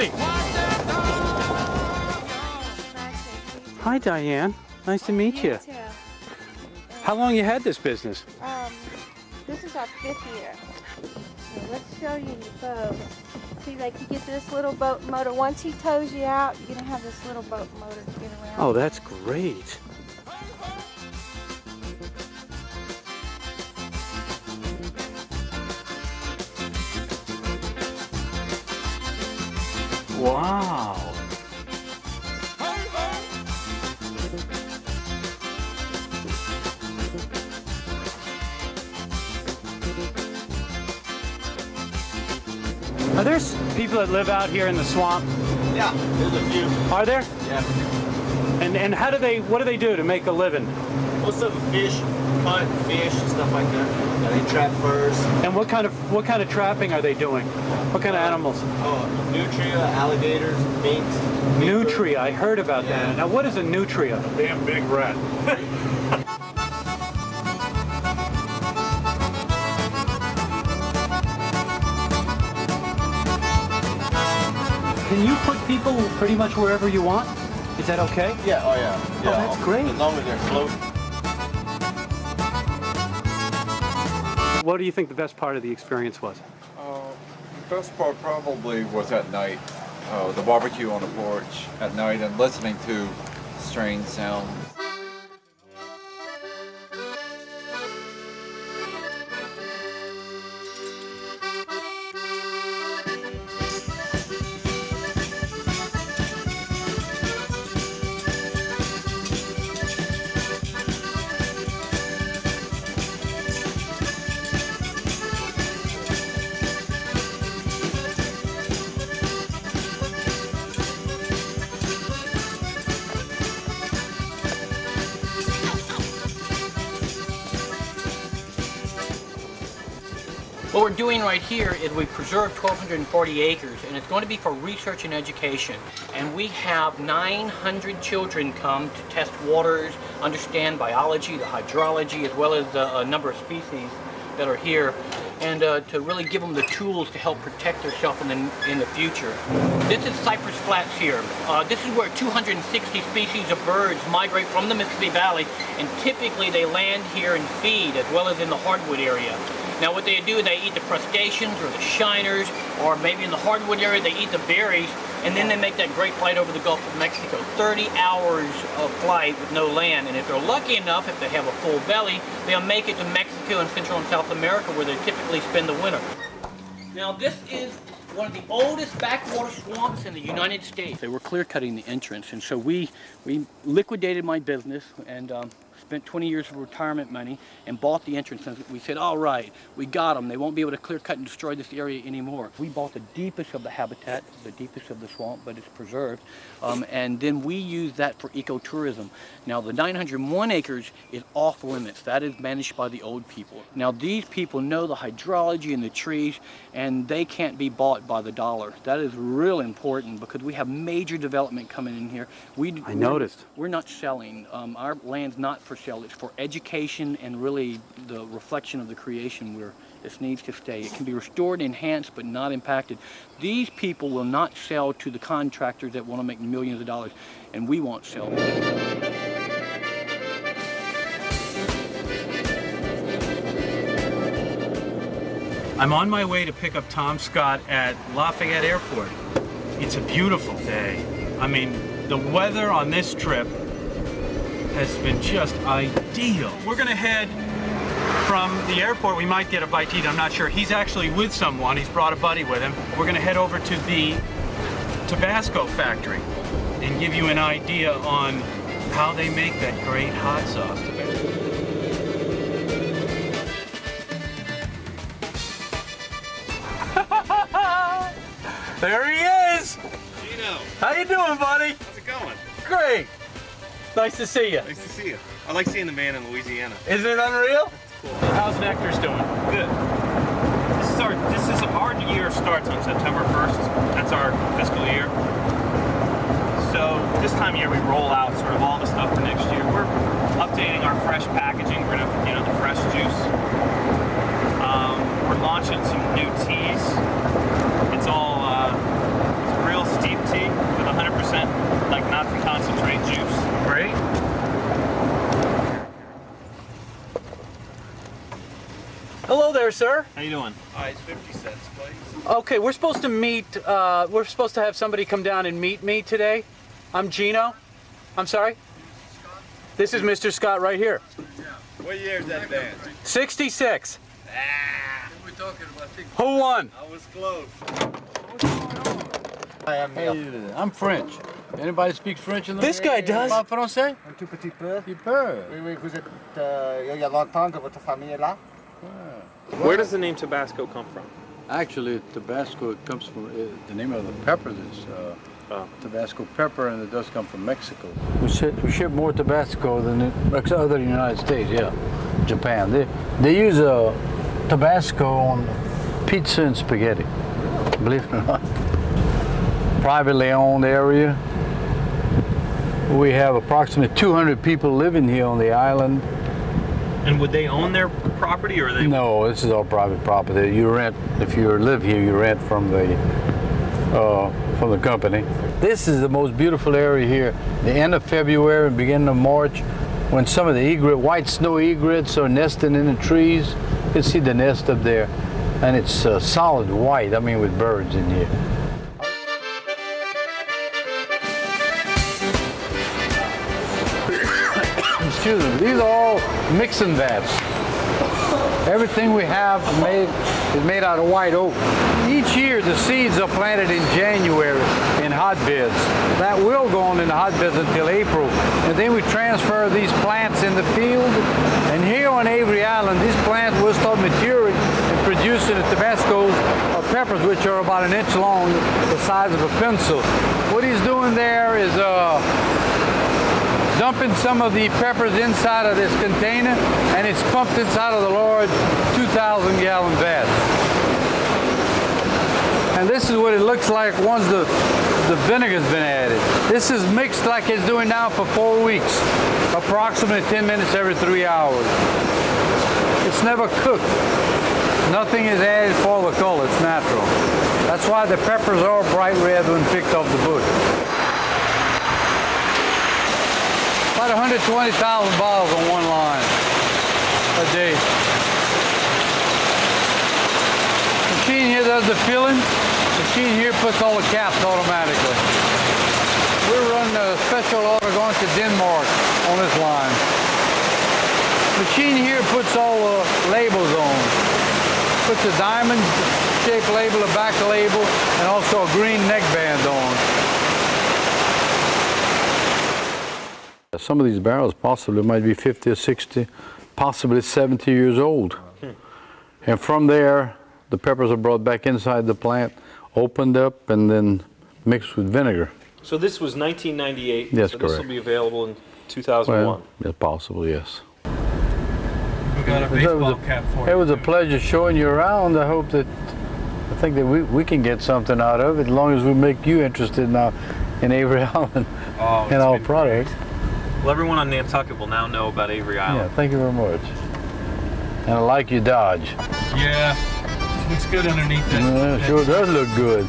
buddy. Hi, Diane. Nice to meet you. Too. How long you had this business? This is our 5th year. So let's show you the boat. See, like you get this little boat motor. Once he tows you out, you're gonna have this little boat motor to get around. Oh, that's great. Wow. Are there people that live out here in the swamp? Yeah, there's a few. Are there? Yeah. And what do they do to make a living? Most of them fish, hunt, fish, and stuff like that. Yeah, they trap furs. And what kind of trapping are they doing? What kind of animals? Oh, nutria, alligators, minks. Nutria, I heard about that. Now what is a nutria? Damn big rat. Can you put people pretty much wherever you want? Is that okay? Yeah, oh yeah. Oh, that's great. As long as they're floating. What do you think the best part of the experience was? The best part probably was at night. The barbecue on the porch at night and listening to strange sounds. What we're doing right here is we preserve 1,240 acres, and it's going to be for research and education. And we have 900 children come to test waters, understand biology, the hydrology, as well as the number of species that are here, and to really give them the tools to help protect themselves in the future. This is Cypress Flats here. This is where 260 species of birds migrate from the Mississippi Valley, and typically they land here and feed, as well as in the hardwood area. Now what they do is they eat the crustaceans or the shiners, or maybe in the hardwood area they eat the berries, and then they make that great flight over the Gulf of Mexico. 30 hours of flight with no land, and if they're lucky enough, if they have a full belly, they'll make it to Mexico and Central and South America, where they typically spend the winter. Now this is one of the oldest backwater swamps in the United States. They were clear cutting the entrance, and so we liquidated my business and spent 20 years of retirement money and bought the entrance. And we said, all right, we got them. They won't be able to clear cut and destroy this area anymore. We bought the deepest of the habitat, the deepest of the swamp, but it's preserved. And then we use that for ecotourism. Now the 901 acres is off limits. That is managed by the old people. Now these people know the hydrology and the trees, and they can't be bought by the dollar. That is real important because we have major development coming in here. I noticed. We're not selling. Our land's not for sale. It's for education and really the reflection of the creation where this needs to stay. It can be restored, enhanced, but not impacted. These people will not sell to the contractors that want to make millions of dollars, and we won't sell. I'm on my way to pick up Tom Scott at Lafayette Airport. It's a beautiful day. I mean, the weather on this trip has been just ideal. We're gonna head from the airport. We might get a bite to eat, I'm not sure. He's actually with someone. He's brought a buddy with him. We're gonna head over to the Tabasco factory and give you an idea on how they make that great hot sauce. There he is! Gino, How you doing, buddy? how's it going? Great! Nice to see you. Nice to see you. I like seeing the man in Louisiana. Isn't it unreal? Cool. How's Nectar's doing? Good. This is our year starts on September 1st. That's our fiscal year. So this time of year we roll out sort of all the stuff for next year. We're updating our fresh packaging. We're gonna, the fresh juice. We're launching some new teas. It's all it's real Hello there, sir. How you doing? It's 50 cents, please. Okay, we're supposed to meet, we're supposed to have somebody come down and meet me today. I'm Gino. I'm sorry? This is Mr. Scott right here. What year is that dance? 66. We're talking about 60. Who won? I was close. I am I'm French. Anybody speak French in the This guy does. Parle français? Un tout petit peu. Tu peux. Oui, oui, vous êtes. Il y a longtemps que votre famille est là. Where does the name Tabasco come from? Actually, Tabasco comes from the name of the pepper is Tabasco pepper, and it does come from Mexico. We ship more Tabasco than other United States. Yeah, Japan. They use Tabasco on pizza and spaghetti. Believe it or not. Privately owned area. We have approximately 200 people living here on the island. And would they own their property, or are they? No, this is all private property. You rent, if you live here, you rent from the company. This is the most beautiful area here. The end of February and beginning of March, when some of the white snow egrets are nesting in the trees. You can see the nest up there, and it's solid white. I mean, with birds in here. Excuse me. These are all mixing vats. Everything we have is made out of white oak. Each year the seeds are planted in January in hotbeds. That will go on in the hotbeds until April. And then we transfer these plants in the field. And here on Avery Island, these plants will start maturing and producing the Tabascos or peppers, which are about an inch long, the size of a pencil. What he's doing there is dumping some of the peppers inside of this container, and it's pumped inside of the large 2,000-gallon vat. And this is what it looks like once the vinegar's been added. This is mixed like it's doing now for 4 weeks, approximately 10 minutes every 3 hours. It's never cooked. Nothing is added for the color, it's natural. That's why the peppers are bright red when picked off the bush. About 120,000 bottles on one line a day. Machine here does the filling. Machine here puts all the caps automatically. We're running a special order going to Denmark on this line. Machine here puts all the labels on. Puts a diamond-shaped label, a back label, and also a green neckband on. Some of these barrels possibly might be 50 or 60, possibly 70 years old. And from there, the peppers are brought back inside the plant, opened up, and then mixed with vinegar. So this was 1998. Yes, so correct. This will be available in 2001. Well, yeah, possibly, yes. We got a baseball cap for you. It was a pleasure showing you around. I think that we can get something out of it, as long as we make you interested now in Avery Island and our products. Well, everyone on Nantucket will now know about Avery Island. Yeah, thank you very much. And I like your Dodge. Yeah, looks good underneath it. Sure does look good.